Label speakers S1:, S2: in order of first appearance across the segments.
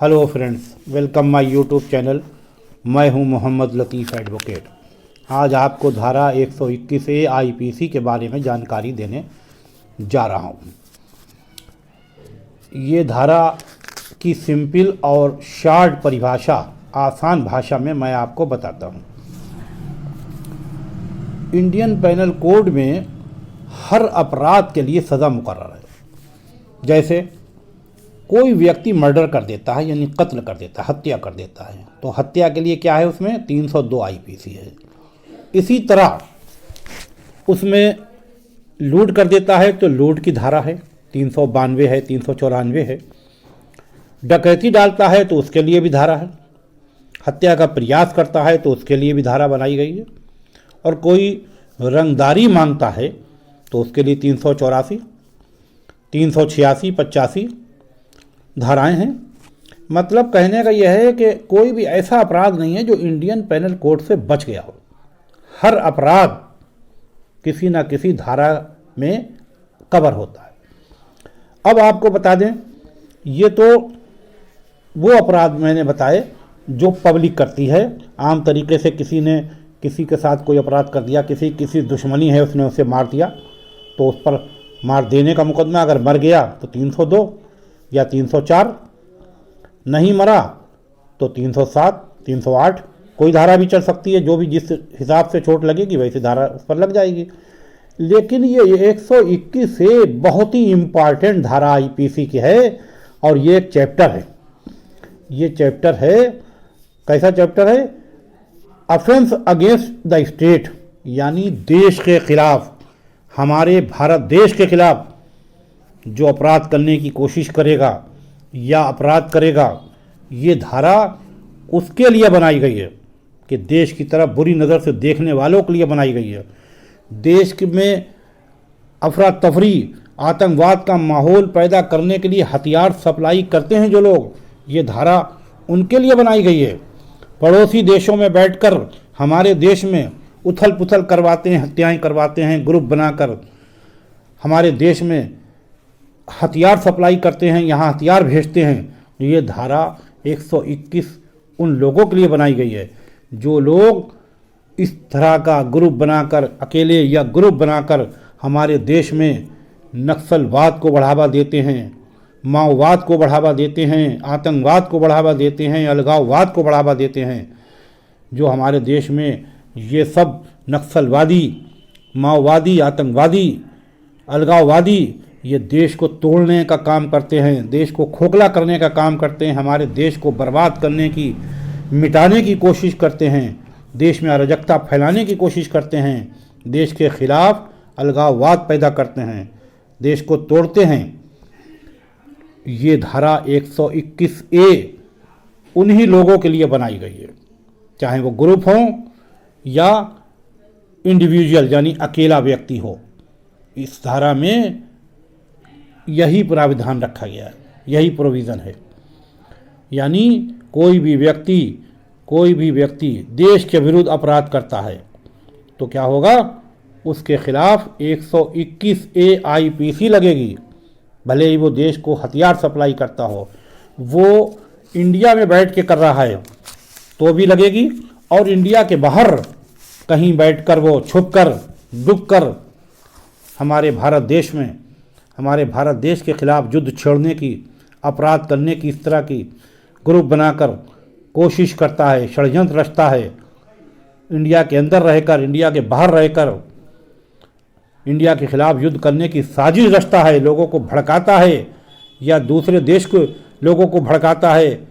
S1: Hello friends, welcome my YouTube channel. मैं हूं मोहम्मद लतीफ़ advocate. आज आपको धारा 121A आईपीसी के बारे में जानकारी देने जा रहा हूं। ये धारा की सिंपल और शॉर्ट परिभाषा आसान भाषा में मैं आपको बताता हूं। इंडियन पैनल कोड में हर अपराध के लिए सज़ा मुकर्रर है। जैसे कोई व्यक्ति मर्डर कर देता है, यानी कत्ल कर देता है, हत्या कर देता है, तो हत्या के लिए क्या है, उसमें 302 आईपीसी है। इसी तरह उसमें लूट कर देता है तो लूट की धारा है, 392 है, 394 है। डकैती डालता है तो उसके लिए भी धारा है। हत्या का प्रयास करता है तो उसके लिए भी धारा बनाई गई है। और कोई रंगदारी मांगता है तो उसके लिए 384, 386, 85 धाराएं हैं। मतलब कहने का यह है कि कोई भी ऐसा अपराध नहीं है जो इंडियन पैनल कोड से बच गया हो। हर अपराध किसी न किसी धारा में कवर होता है। अब आपको बता दें, ये तो वो अपराध मैंने बताए जो पब्लिक करती है। आम तरीके से किसी ने किसी के साथ कोई अपराध कर दिया, किसी दुश्मनी है, उसने उसे मार दिया, तो उस पर मार देने का मुकदमा, अगर मर गया तो 302 या 304, नहीं मरा तो 307, 308, कोई धारा भी चल सकती है। जो भी जिस हिसाब से चोट लगेगी वैसी धारा उस पर लग जाएगी। लेकिन ये 121 से बहुत ही इम्पॉर्टेंट धारा आईपीसी की है और ये एक चैप्टर है। ये चैप्टर है, कैसा चैप्टर है? ऑफेंस अगेंस्ट द स्टेट, यानी देश के खिलाफ, हमारे भारत देश के खिलाफ जो अपराध करने की कोशिश करेगा या अपराध करेगा, ये धारा उसके लिए बनाई गई है कि देश की तरफ बुरी नज़र से देखने वालों के लिए बनाई गई है। देश में अफरा तफरी, आतंकवाद का माहौल पैदा करने के लिए हथियार सप्लाई करते हैं जो लोग, ये धारा उनके लिए बनाई गई है। पड़ोसी देशों में बैठकर हमारे देश में उथल पुथल करवाते हैं, हत्याएं करवाते हैं, ग्रुप बनाकर हमारे देश में हथियार सप्लाई करते हैं, यहाँ हथियार भेजते हैं। ये धारा 121 उन लोगों के लिए बनाई गई है जो लोग इस तरह का ग्रुप बनाकर, अकेले या ग्रुप बनाकर हमारे देश में नक्सलवाद को बढ़ावा देते हैं, माओवाद को बढ़ावा देते हैं, आतंकवाद को बढ़ावा देते हैं, अलगाववाद को बढ़ावा देते हैं। जो हमारे देश में ये सब नक्सलवादी, माओवादी, आतंकवादी, अलगाववादी, ये देश को तोड़ने का काम करते हैं, देश को खोखला करने का काम करते हैं, हमारे देश को बर्बाद करने की, मिटाने की कोशिश करते हैं, देश में अराजकता फैलाने की कोशिश करते हैं, देश के खिलाफ अलगाववाद पैदा करते हैं, देश को तोड़ते हैं। ये धारा 121A उन्हीं लोगों के लिए बनाई गई है, चाहे वो ग्रुप हो या इंडिविजुअल, यानी अकेला व्यक्ति हो। इस धारा में यही प्राविधान रखा गया है, यही प्रोविज़न है। यानी कोई भी व्यक्ति देश के विरुद्ध अपराध करता है तो क्या होगा, उसके खिलाफ 121A आईपीसी लगेगी। भले ही वो देश को हथियार सप्लाई करता हो, वो इंडिया में बैठ के कर रहा है तो भी लगेगी, और इंडिया के बाहर कहीं बैठकर वो छुपकर डूबकर हमारे भारत देश के खिलाफ युद्ध छेड़ने की, अपराध करने की, इस तरह की ग्रुप बनाकर कोशिश करता है, षड्यंत्र रचता है, इंडिया के अंदर रहकर, इंडिया के बाहर रहकर इंडिया के खिलाफ युद्ध करने की साजिश रचता है, लोगों को भड़काता है या दूसरे देश के लोगों को भड़काता है,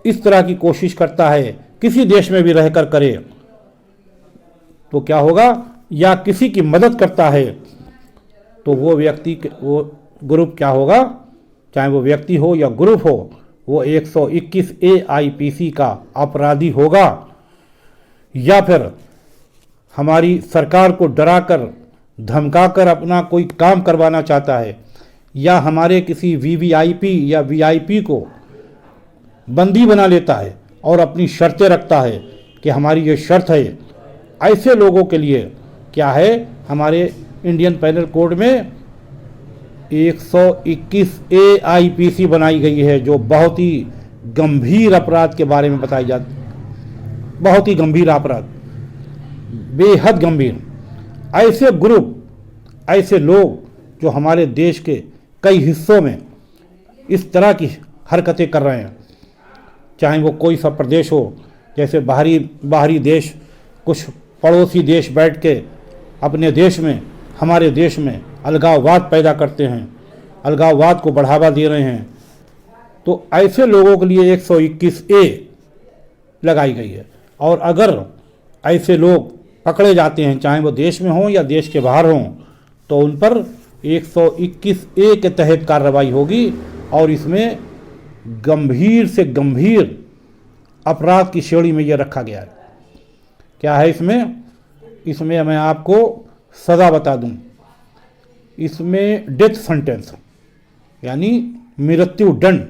S1: इस तरह की कोशिश करता है, किसी देश में भी रहकर करे तो क्या होगा, या किसी की मदद करता है तो वो ग्रुप क्या होगा, चाहे वो व्यक्ति हो या ग्रुप हो, वो 121A आईपीसी का अपराधी होगा। या फिर हमारी सरकार को डराकर धमकाकर अपना कोई काम करवाना चाहता है, या हमारे किसी वीवीआईपी या वीआईपी को बंदी बना लेता है और अपनी शर्तें रखता है कि हमारी ये शर्त है, ऐसे लोगों के लिए क्या है, हमारे इंडियन पैनल कोड में 121A आईपीसी बनाई गई है, जो बहुत ही गंभीर अपराध के बारे में बताई जाती, बहुत ही गंभीर अपराध, बेहद गंभीर। ऐसे ग्रुप, ऐसे लोग जो हमारे देश के कई हिस्सों में इस तरह की हरकतें कर रहे हैं, चाहे वो कोई सा प्रदेश हो, जैसे बाहरी देश, कुछ पड़ोसी देश बैठ के अपने देश में, हमारे देश में अलगाववाद पैदा करते हैं, अलगाववाद को बढ़ावा दे रहे हैं। तो ऐसे लोगों के लिए 121A लगाई गई है। और अगर ऐसे लोग पकड़े जाते हैं, चाहे वो देश में हों या देश के बाहर हों, तो उन पर 121A के तहत कार्रवाई होगी और इसमें गंभीर से गंभीर अपराध की श्रेणी में यह रखा गया है। क्या है इसमें मैं आपको सज़ा बता दूं, इसमें डेथ सेंटेंस यानी मृत्यु दंड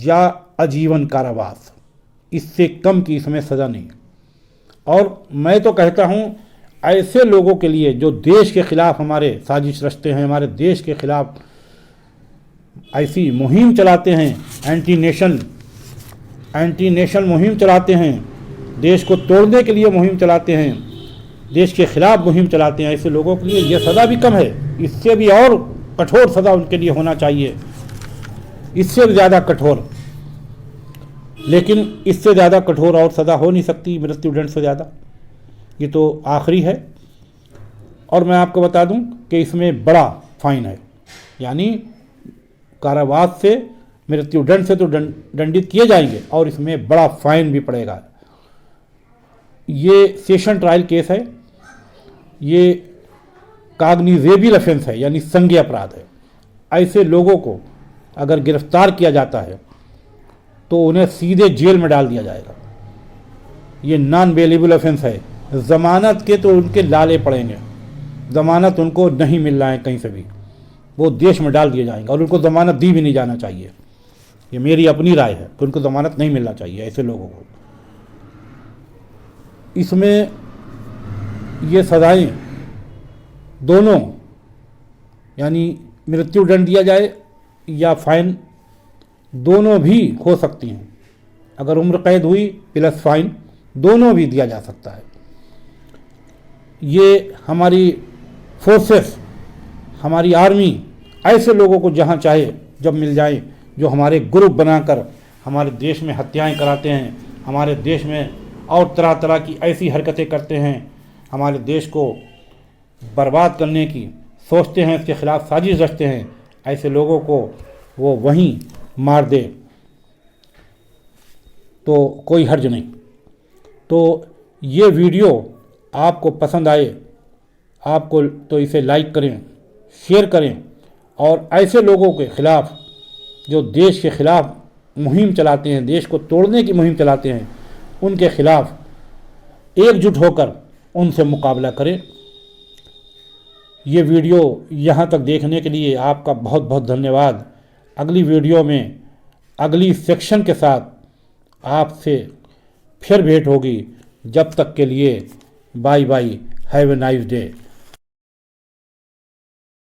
S1: या आजीवन कारावास, इससे कम की इसमें सज़ा नहीं। और मैं तो कहता हूं ऐसे लोगों के लिए जो देश के खिलाफ हमारे साजिश रचते हैं, हमारे देश के खिलाफ ऐसी मुहिम चलाते हैं, एंटी नेशन मुहिम चलाते हैं, देश को तोड़ने के लिए मुहिम चलाते हैं, देश के खिलाफ मुहिम चलाते हैं, ऐसे लोगों के लिए यह सज़ा भी कम है। इससे भी और कठोर सज़ा उनके लिए होना चाहिए, इससे भी ज़्यादा कठोर। लेकिन इससे ज़्यादा कठोर और सज़ा हो नहीं सकती मृत्युदंड से ज़्यादा, ये तो आखिरी है। और मैं आपको बता दूं कि इसमें बड़ा फाइन है, यानी कारावास से, मृत्युदंड से तो दंडित किए जाएंगे और इसमें बड़ा फाइन भी पड़ेगा। ये सेशन ट्रायल केस है, ये कॉग्निजेबल ऑफेंस है, यानी संज्ञेय अपराध है। ऐसे लोगों को अगर गिरफ्तार किया जाता है तो उन्हें सीधे जेल में डाल दिया जाएगा। ये नॉन बेलेबल ऑफेंस है, ज़मानत के तो उनके लाले पड़ेंगे, ज़मानत उनको नहीं मिल रहा है कहीं से भी, वो देश में डाल दिए जाएंगे और उनको ज़मानत दी भी नहीं जाना चाहिए। ये मेरी अपनी राय है कि उनको ज़मानत नहीं मिलना चाहिए ऐसे लोगों को। इसमें ये सज़ाएं दोनों, यानी मृत्युदंड दिया जाए या फाइन, दोनों भी हो सकती हैं। अगर उम्र कैद हुई प्लस फाइन, दोनों भी दिया जा सकता है। ये हमारी फोर्सेस, हमारी आर्मी ऐसे लोगों को जहाँ चाहे जब मिल जाए, जो हमारे ग्रुप बनाकर हमारे देश में हत्याएं कराते हैं, हमारे देश में और तरह तरह की ऐसी हरकतें करते हैं, हमारे देश को बर्बाद करने की सोचते हैं, इसके खिलाफ साजिश रचते हैं, ऐसे लोगों को वो वहीं मार दे तो कोई हर्ज नहीं। तो ये वीडियो आपको पसंद आए, आपको तो इसे लाइक करें, शेयर करें और ऐसे लोगों के खिलाफ जो देश के खिलाफ मुहिम चलाते हैं, देश को तोड़ने की मुहिम चलाते हैं, उनके खिलाफ एकजुट होकर उनसे मुकाबला करें। ये वीडियो यहाँ तक देखने के लिए आपका बहुत बहुत धन्यवाद। अगली वीडियो में अगली सेक्शन के साथ आपसे फिर भेंट होगी। जब तक के लिए bye bye, have a nice day.